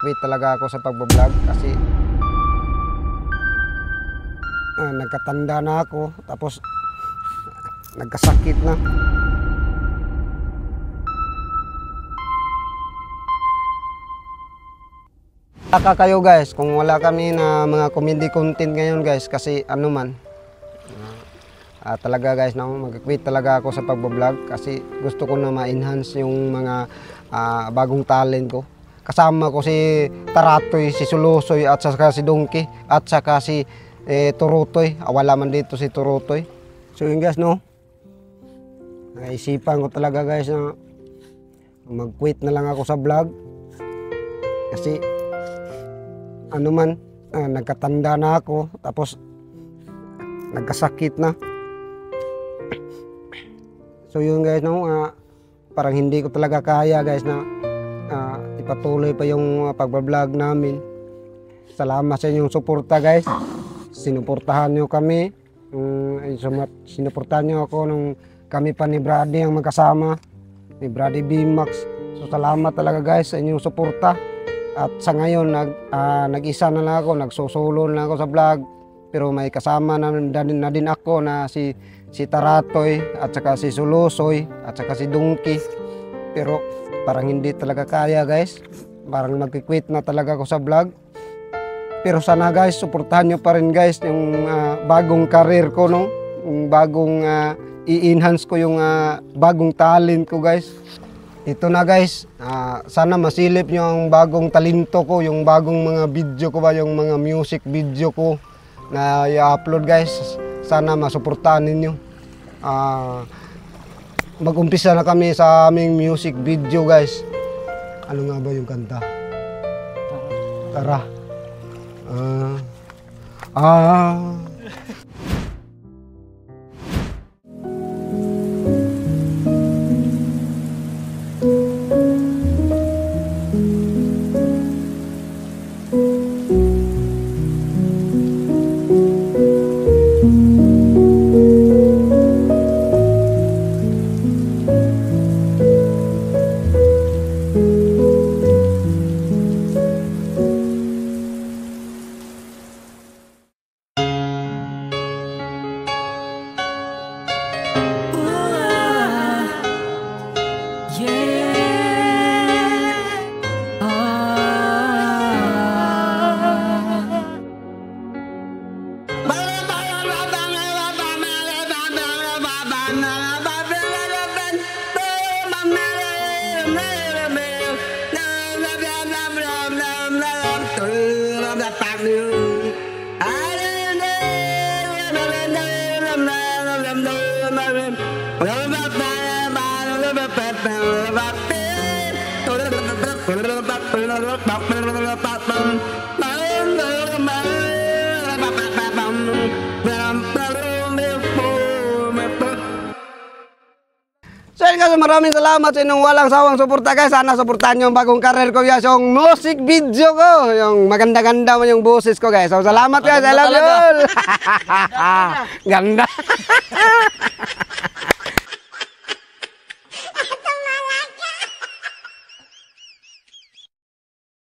mag-quit talaga ako sa pagbablog kasi nagkatanda na ako, tapos nagkasakit na. Saka kayo guys, kung wala kami na mga comedy content ngayon guys, kasi ano man, talaga guys, mag-quit talaga ako sa pagbablog kasi gusto ko na ma-enhance yung mga bagong talent ko. Kasama ko si Taratoy, si Sulusoy at saka si Donkey at saka si Turutoy. Wala man dito si Turutoy. So yun guys, no, naisipan ko talaga guys na mag-quit na lang ako sa vlog kasi ano man, nagkatanda na ako, tapos nagkasakit na. So yun guys, no, parang hindi ko talaga kaya guys na ipatuloy pa yung pagbablog namin. Salamat sa inyong suporta guys. Sinuportahan nyo kami. Sinuportahan nyo ako nung kami pa ni Brady ang magkasama, ni Brady B-Max. So salamat talaga guys sa inyong suporta. At sa ngayon, nag-isa na lang ako, nagsusolo na ako sa vlog. Pero may kasama na din ako na si Taratoy at saka si Sulusoy at saka si Donkey. Pero parang hindi talaga kaya guys. Parang nag-quit na talaga ako sa vlog. Pero sana guys, suportahan nyo pa rin guys yung bagong career ko, no? Yung bagong i-enhance ko yung bagong talent ko guys. Ito na guys, sana masilip nyo ang bagong talento ko, yung bagong mga video ko ba, yung mga music video ko na i-upload guys. Sana masuportahan ninyo. Mag-umpisa na kami sa aming music video guys. Ano nga ba yung kanta? Tara. So yun guys, maraming salamat sa inyong walang sawang suporta guys. Sana suportahan nyo ang bagong karir ko guys, yung music video ko, yung maganda-ganda mo yung boses ko guys. So salamat guys, I love you all. Ganda.